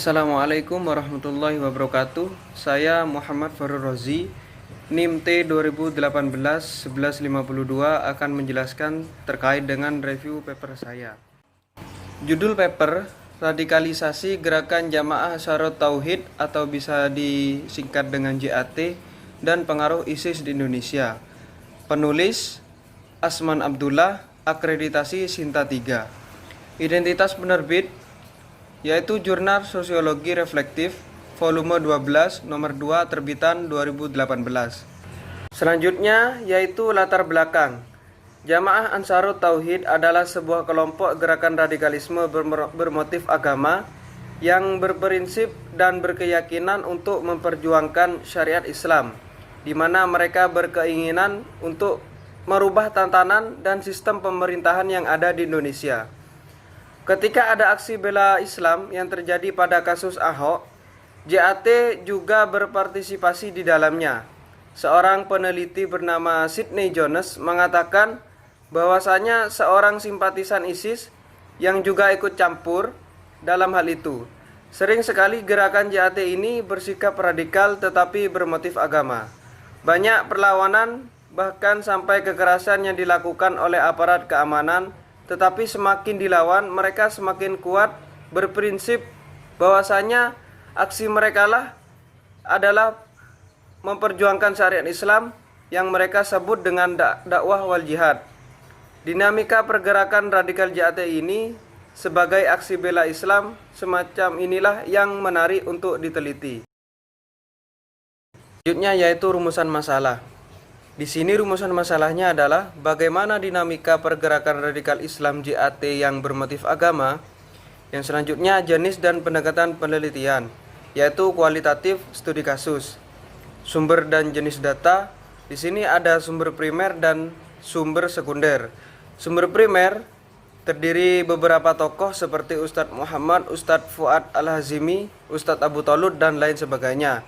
Assalamualaikum warahmatullahi wabarakatuh. Saya Muhammad Farul Rozi, NIM T 2018-1152 akan menjelaskan terkait dengan review paper saya. Judul paper: Radikalisasi Gerakan Jamaah Ansharut Tauhid atau bisa disingkat dengan JAT dan Pengaruh ISIS di Indonesia. Penulis Asman Abdullah, akreditasi Sinta 3. Identitas penerbit yaitu Jurnal Sosiologi Reflektif volume 12 nomor 2 terbitan 2018. Selanjutnya yaitu latar belakang. Jamaah Ansharut Tauhid adalah sebuah kelompok gerakan radikalisme bermotif agama yang berprinsip dan berkeyakinan untuk memperjuangkan syariat Islam, di mana mereka berkeinginan untuk merubah tatanan dan sistem pemerintahan yang ada di Indonesia. Ketika ada aksi bela Islam yang terjadi pada kasus Ahok, JAT juga berpartisipasi di dalamnya. Seorang peneliti bernama Sidney Jones mengatakan bahwasanya seorang simpatisan ISIS yang juga ikut campur dalam hal itu. Sering sekali gerakan JAT ini bersikap radikal tetapi bermotif agama. Banyak perlawanan bahkan sampai kekerasan yang dilakukan oleh aparat keamanan, tetapi semakin dilawan mereka semakin kuat berprinsip bahwasanya aksi mereka adalah memperjuangkan syariat Islam yang mereka sebut dengan dakwah wal jihad. Dinamika pergerakan radikal JAT ini sebagai aksi bela Islam semacam inilah yang menarik untuk diteliti. Selanjutnya yaitu rumusan masalah. Di sini rumusan masalahnya adalah bagaimana dinamika pergerakan radikal Islam JAT yang bermotif agama. Yang selanjutnya jenis dan pendekatan penelitian, yaitu kualitatif studi kasus. Sumber dan jenis data. Di sini ada sumber primer dan sumber sekunder. Sumber primer terdiri beberapa tokoh seperti Ustadz Muhammad, Ustadz Fuad Al-Hazimi, Ustadz Abu Talud dan lain sebagainya.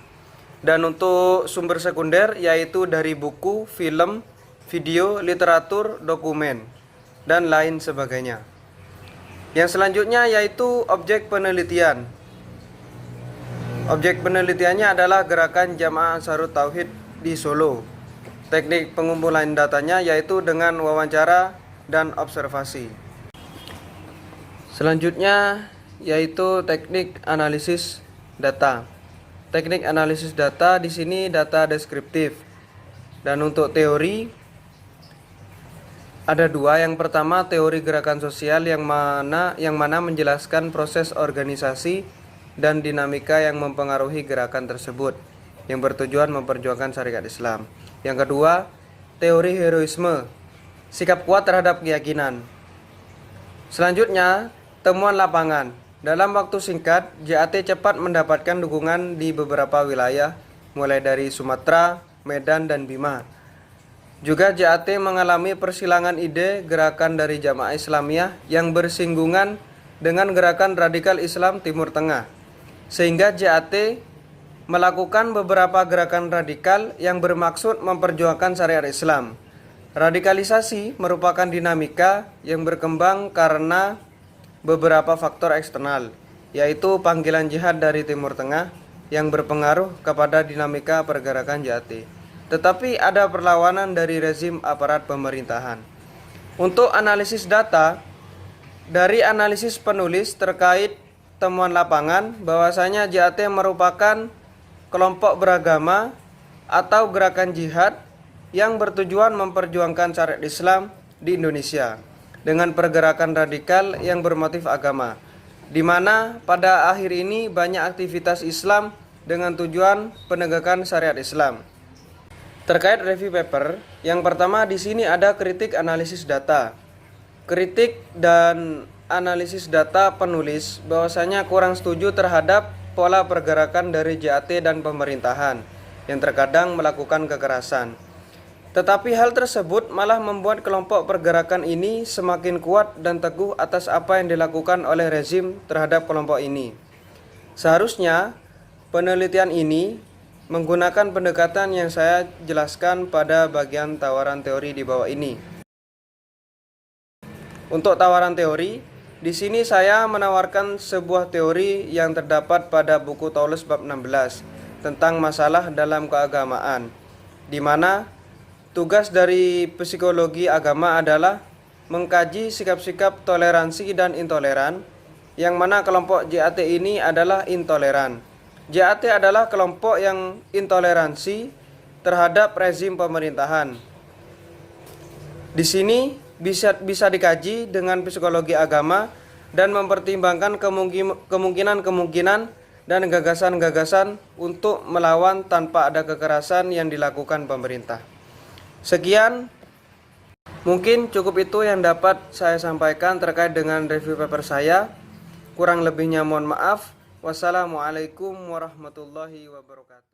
Dan untuk sumber sekunder yaitu dari buku, film, video, literatur, dokumen, dan lain sebagainya. Yang selanjutnya yaitu objek penelitian. Objek penelitiannya adalah gerakan Jamaah Ansharut Tauhid di Solo. Teknik pengumpulan datanya yaitu dengan wawancara dan observasi. Selanjutnya yaitu teknik analisis data. Teknik analisis data di sini data deskriptif. Dan untuk teori ada dua. Yang pertama teori gerakan sosial yang mana menjelaskan proses organisasi dan dinamika yang mempengaruhi gerakan tersebut yang bertujuan memperjuangkan syariat Islam. Yang kedua, teori heroisme, sikap kuat terhadap keyakinan. Selanjutnya, temuan lapangan. Dalam waktu singkat, JAT cepat mendapatkan dukungan di beberapa wilayah, mulai dari Sumatera, Medan, dan Bima. Juga JAT mengalami persilangan ide gerakan dari Jamaah Islamiyah yang bersinggungan dengan gerakan radikal Islam Timur Tengah. Sehingga JAT melakukan beberapa gerakan radikal yang bermaksud memperjuangkan syariat Islam. Radikalisasi merupakan dinamika yang berkembang karena beberapa faktor eksternal, yaitu panggilan jihad dari Timur Tengah yang berpengaruh kepada dinamika pergerakan JAT. Tetapi ada perlawanan dari rezim aparat pemerintahan. Untuk analisis data, dari analisis penulis terkait temuan lapangan bahwasanya JAT merupakan kelompok beragama atau gerakan jihad yang bertujuan memperjuangkan syariat Islam di Indonesia dengan pergerakan radikal yang bermotif agama, di mana pada akhir ini banyak aktivitas Islam dengan tujuan penegakan syariat Islam. Terkait review paper, yang pertama di sini ada kritik analisis data. Kritik dan analisis data penulis bahwasanya kurang setuju terhadap pola pergerakan dari JAT dan pemerintahan yang terkadang melakukan kekerasan. Tetapi hal tersebut malah membuat kelompok pergerakan ini semakin kuat dan teguh atas apa yang dilakukan oleh rezim terhadap kelompok ini. Seharusnya penelitian ini menggunakan pendekatan yang saya jelaskan pada bagian tawaran teori di bawah ini. Untuk tawaran teori, Di sini saya menawarkan sebuah teori yang terdapat pada buku Taules bab 16 tentang masalah dalam keagamaan, di mana tugas dari psikologi agama adalah mengkaji sikap-sikap toleransi dan intoleran, yang mana kelompok JAT ini adalah intoleran. JAT adalah kelompok yang intoleransi terhadap rezim pemerintahan. Di sini bisa dikaji dengan psikologi agama dan mempertimbangkan kemungkinan-kemungkinan dan gagasan-gagasan untuk melawan tanpa ada kekerasan yang dilakukan pemerintah. Sekian, mungkin cukup itu yang dapat saya sampaikan terkait dengan review paper saya. Kurang lebihnya mohon maaf. Wassalamualaikum warahmatullahi wabarakatuh.